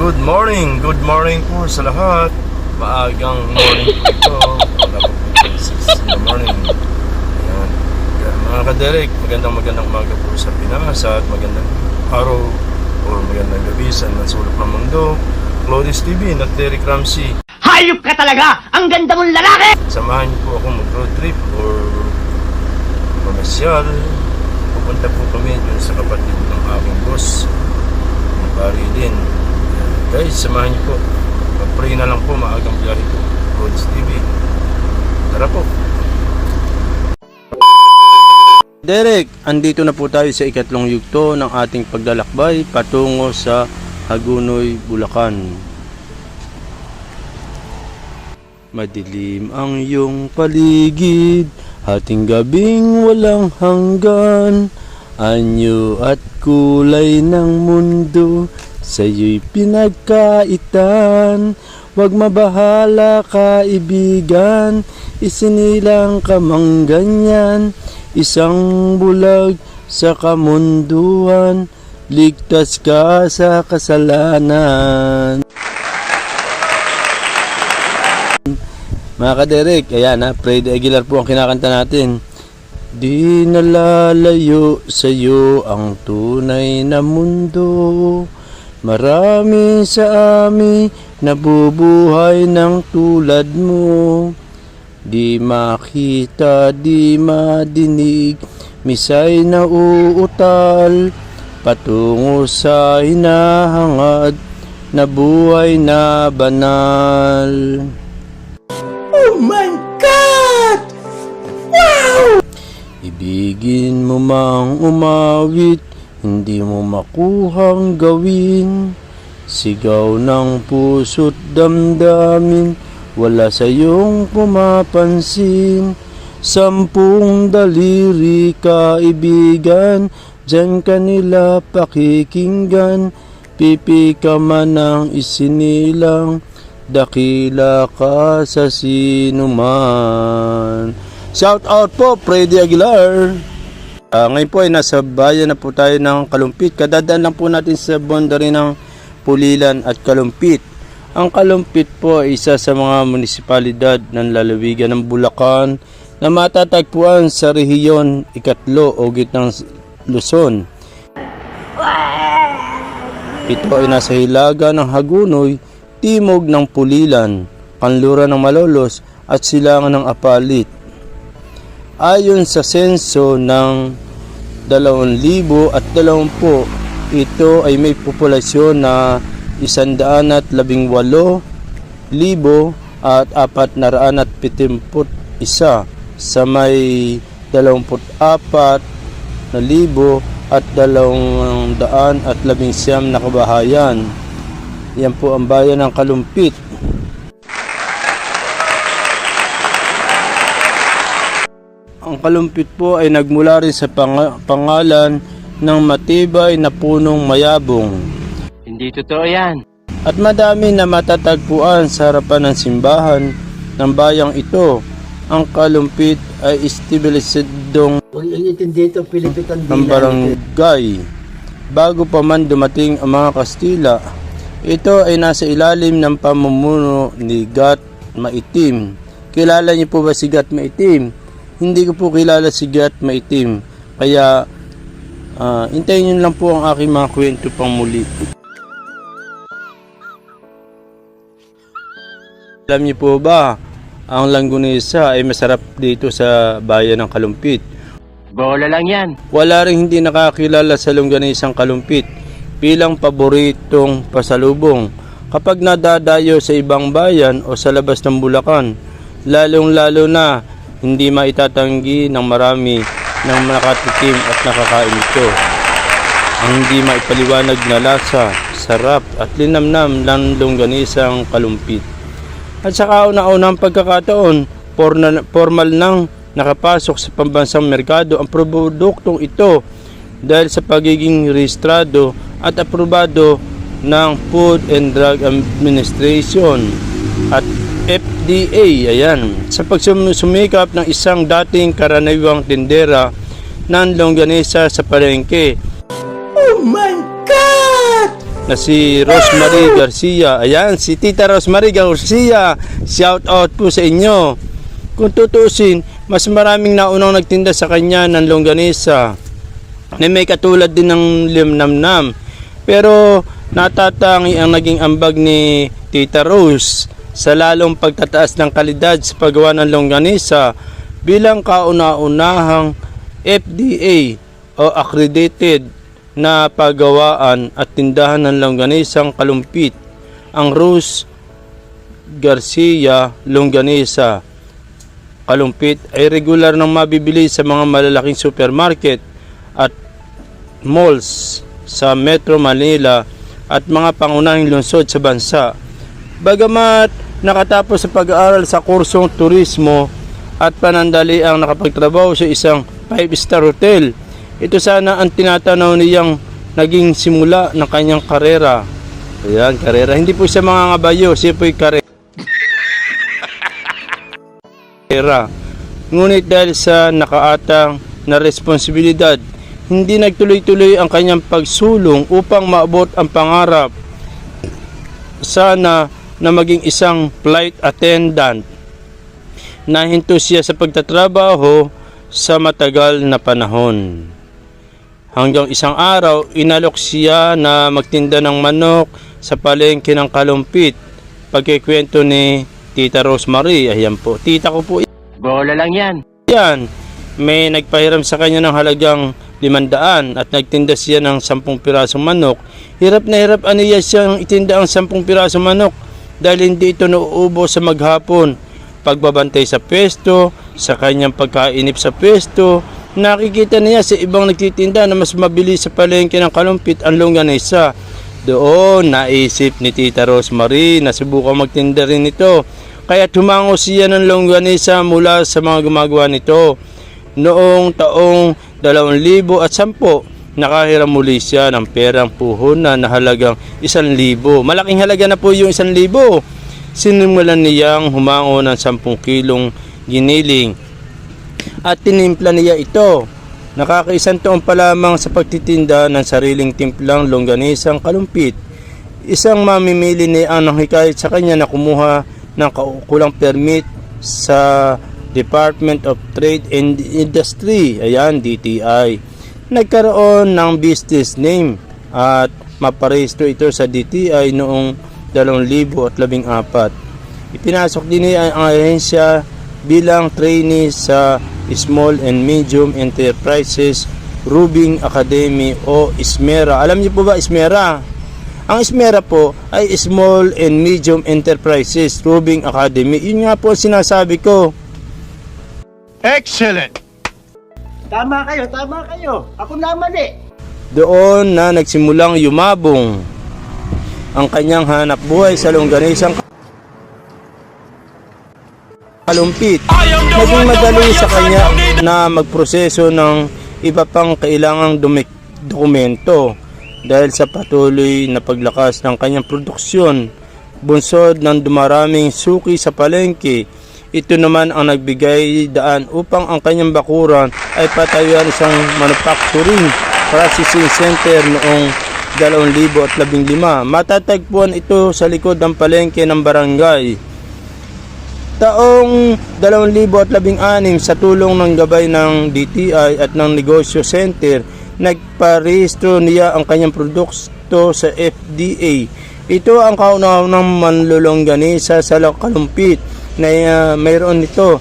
Good morning po sa lahat. Maagang morning po ito. Wala po po 6 in the morning. Ayan. Kaya, mga kaderek, magandang umaga po sa Pinas at magandang araw o magandang gabi sa nasulok ng mundo. Claudius TV, not Derek Ramsey. Hayop ka talaga! Ang ganda mong lalaki! Samahan niyo po ako mag-road trip or komersyal. Pupunta po kami dun sa kapatid ng aking boss, ng pari din. Guys, samahan niyo po. Mag-pray na lang po, maagang biyahe po. Claudius TV. Tara po. Derek, andito na po tayo sa ikatlong yugto ng ating paglalakbay patungo sa Hagunoy, Bulacan. Madilim ang iyong paligid, hating gabing walang hanggan, anyo at kulay ng mundo, sa'yo'y pinagkaitan. Huwag mabahala kaibigan, isinilang ka mang ganyan, isang bulag sa kamunduhan, ligtas ka sa kasalanan. Mga kaderek, ayan ha, Freddy Aguilar po ang kinakanta natin. Di nalalayo sa'yo ang tunay na mundo, marami sa amin nabubuhay ng tulad mo. Di makita, di madinig, misay na uutal, patungo sa hinahangad na buhay na banal. Oh my God! Wow! Ibigin mo mang umawit, hindi mo makuhang gawin. Sigaw ng puso't damdamin, wala sa iyong pumapansin. 10 daliri kaibigan, diyan kanila pakikinggan. Pipi ka man ang isinilang, dakila ka sa sinuman. Shout out po, Freddy Aguilar. Ngayon po ay nasa bayan na po tayo ng Kalumpit. Kadadaan lang po natin sa boundary ng Pulilan at Kalumpit. Ang Kalumpit po ay isa sa mga munisipalidad ng lalawigan ng Bulacan na matatagpuan sa rehiyon 3 o gitnang Luzon. Ito ay nasa hilaga ng Hagunoy, timog ng Pulilan, kanluran ng Malolos at silangan ng Apalit. Ayon sa senso ng 2020, ito ay may populasyon na 118,471 sa may 24,219 na kabahayan. Yan po ang bayan ng Kalumpit. Ang Kalumpit po ay nagmula rin sa pangalan ng matibay na punong mayabong. Hindi totoo yan. At madami na matatagpuan sa harapan ng simbahan ng bayang ito. Ang Kalumpit ay establisadong ng barangay. Bago pa man dumating ang mga Kastila, ito ay nasa ilalim ng pamumuno ni Gat Maitim. Kilala niyo po ba si Gat Maitim? Hindi ko po kilala si Gat Maitim. Kaya hintayin niyo lang po ang aking mga kwento pang muli. Alam niyo po ba, ang langgunisa ay masarap dito sa bayan ng Kalumpit. Bola lang yan. Wala ring hindi nakakilala sa longganisang Kalumpit bilang paboritong pasalubong kapag nadadayo sa ibang bayan o sa labas ng Bulacan. Lalong-lalo na hindi maitatanggi ng marami ng nakatikim at nakakain ito. Ang hindi maipaliwanag na lasa, sarap at linamnam ng longganisang Kalumpit. At sa kauna-unang pagkakataon, formal nang nakapasok sa pambansang merkado ang produktong ito dahil sa pagiging rehistrado at aprobado ng Food and Drug Administration at FDA. Ayan, sa pagsumikap ng isang dating karaniwang tindera ng longganisa sa palengke. Oh my God! na si Rosemary Garcia. Ayan, si Tita Rosemary Garcia, shout out po sa inyo. Kung tutusin, mas maraming naunang nagtinda sa kanya ng longganisa na may katulad din ng limnamnam. Pero natatangi ang naging ambag ni Tita Rose sa lalong pagtataas ng kalidad sa paggawa ng longganisa bilang kauna-unahang FDA o accredited na paggawaan at tindahan ng longganisang kalumpit, ang Rose Garcia Longganisa Kalumpit ay regular nang mabibili sa mga malalaking supermarket at malls sa Metro Manila at mga pangunahing lungsod sa bansa. Bagamat nakatapos sa pag-aaral sa kursong turismo at panandali ang nakapagtrabaho sa isang 5-star hotel, ito sana ang tinatanaw niyang naging simula ng kanyang karera. Ayan, karera. Hindi po siya mga ngabayo, siya po'y karera. Ngunit dahil sa nakaatang na responsibilidad, hindi nagtuloy-tuloy ang kanyang pagsulong upang maabot ang pangarap sana na maging isang flight attendant. Nahinto siya sa pagtatrabaho sa matagal na panahon. Hanggang isang araw, inalok siya na magtinda ng manok sa palengke ng Kalumpit. Pagkikwento ni Tita Rosemary, ayan po, tita ko po Bola lang yan. yan. May nagpahiram sa kanya ng halagang 500 at nagtinda siya ng 10 pirasong manok. Hirap na hirap aniya siyang itinda ang 10 pirasong manok dahil hindi ito nauubo sa maghapon. Pagbabantay sa pwesto, sa kanyang pagkainip sa pwesto, nakikita niya sa ibang nagtitinda na mas mabilis sa palengke ng Kalumpit ang longganisa. Doon naisip ni Tita Rosemary na subukan magtinda rin ito. Kaya tumango siya ng longganisa mula sa mga gumagawa nito. Noong taong 2010, nakahiram muli siya ng perang puhunan na halagang 1,000. Malaking halaga na po yung 1,000. Sinimulan niyang humango ng 10 kilong giniling at tinimpla niya ito. Nakakaisang taon pa lamang sa pagtitinda ng sariling timplang longganisang Kalumpit. Isang mamimili ni ang nanghikayat sa kanya na kumuha ng kaukulang permit sa Department of Trade and Industry, ayan, DTI. Nagkaroon ng business name at maparehistro ito sa DTI noong 2014. Ipinasok din niya ang ahensya bilang trainee sa Small and Medium Enterprises Rubing Academy o SMERA. Alam niyo po ba SMERA? Ang SMERA po ay Small and Medium Enterprises Rubing Academy. Yun nga po ang sinasabi ko. Excellent! Tama kayo. Ako na mali. Doon na nagsimulang yumabong ang kanyang hanap buhay sa longganisang Kalumpit. Naging madali sa kanya na magproseso ng iba pang kailangang dokumento dahil sa patuloy na paglakas ng kanyang produksyon. Bunsod ng dumaraming suki sa palengke, ito naman ang nagbigay daan upang ang kanyang bakuran ay patayuan isang manufacturing processing center noong 2015. Matatagpuan ito sa likod ng palengke ng barangay. Taong 2016, sa tulong ng gabay ng DTI at ng Negosyo Center, nagparehistro niya ang kanyang produkto sa FDA. Ito ang kauna-unang manlulongganisa sa Kalumpit na mayroon nito.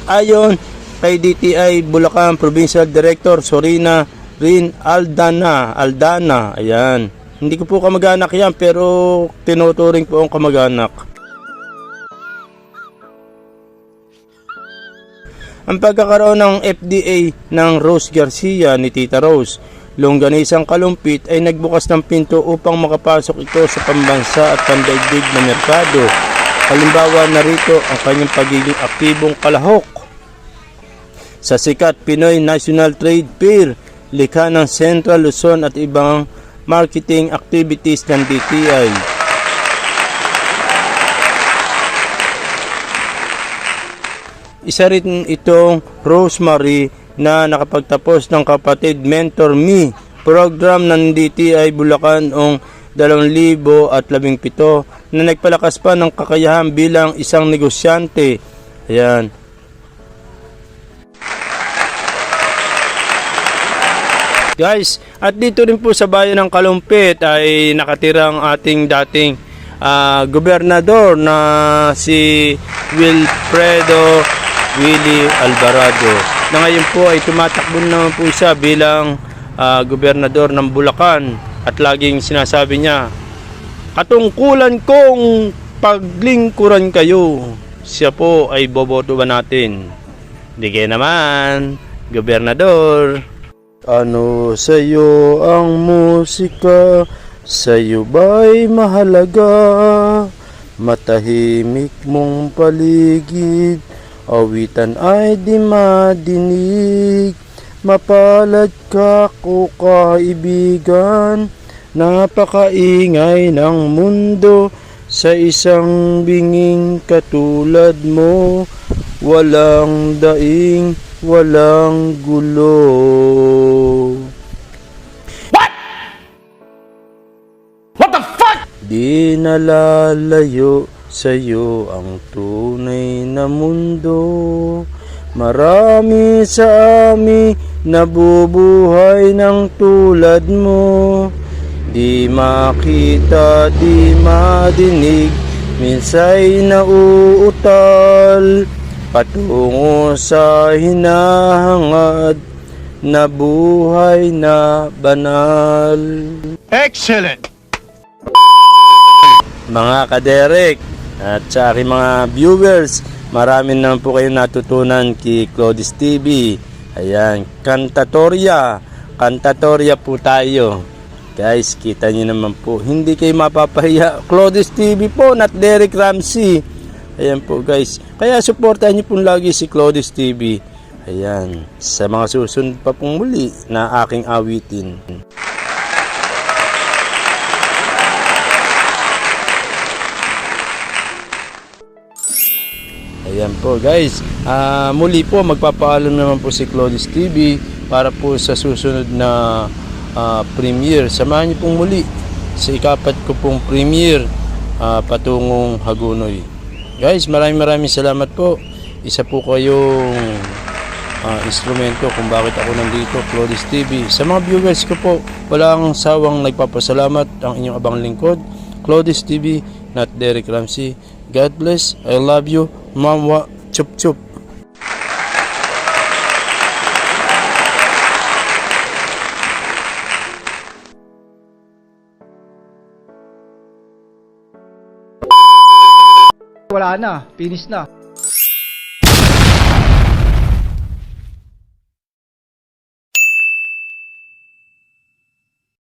Ayon kay DTI Bulacan Provincial Director Sorina Rin Aldana, ayan. Hindi ko po kamag-anak yan pero tinuturing po ang kamag-anak. Ang pagkakaroon ng FDA ng Rose Garcia ni Tita Rose Longganisang Kalumpit ay nagbukas ng pinto upang makapasok ito sa pambansa at pandaigdig na merkado. Halimbawa narito ang kanyang pagiging aktibong kalahok sa sikat Pinoy National Trade Fair, likha ng Central Luzon at ibang marketing activities ng DTI. Isa rin itong Rosemary na nakapagtapos ng Kapatid Mentor Me program ng DTI Bulacan noong 2017 na nagpalakas pa ng kakayahan bilang isang negosyante. Ayan. Guys, at dito rin po sa bayan ng Kalumpit ay nakatira ang ating dating gobernador na si Wilfredo Willie Alvarado, na ngayon po ay tumatakbo naman po siya bilang gobernador ng Bulacan, at laging sinasabi niya, katungkulan kong paglingkuran kayo. Siya po ay boboto ba natin? Hindi kayo naman, gobernador. Ano sa'yo ang musika? Sa'yo ba'y mahalaga? Matahimik mong paligid, awitan ay di madinig. Mapalad ka ko kaibigan, napakaingay ng mundo. Sa isang binging katulad mo, walang daing, walang gulo. What the fuck? Di nalalayo sa'yo ang tunay na mundo. Marami sa amin nabubuhay ng tulad mo. Di makita, di madinig, minsa'y nauutal patungo sa hinahangad na buhay na banal. Excellent! Mga kaderek at sa aking mga viewers, marami naman po kayong natutunan kay Claudius TV. Ayan, kantatorya po tayo. Guys, kita nyo naman po, hindi kayo mapapahiya. Claudius TV po, not Derek Ramsey. Ayan po guys, kaya supportahan nyo po lagi si Claudius TV. Ayan, sa mga susunod pa pong muli na aking awitin. Ayan po guys, muli po magpapaalam naman po si Claudius TV para po sa susunod na premiere. Samahan niyo pong muli sa ikapat ko pong premiere patungong Hagonoy. Guys, maraming salamat po. Isa po kayong instrumento kung bakit ako nandito, Claudius TV. Sa mga viewers ko po, walang sawang nagpapasalamat, ang inyong abang lingkod, Claudius TV, not Derek Ramsey. God bless, I love you, Mamwa, chup chup. Wala na, finish na.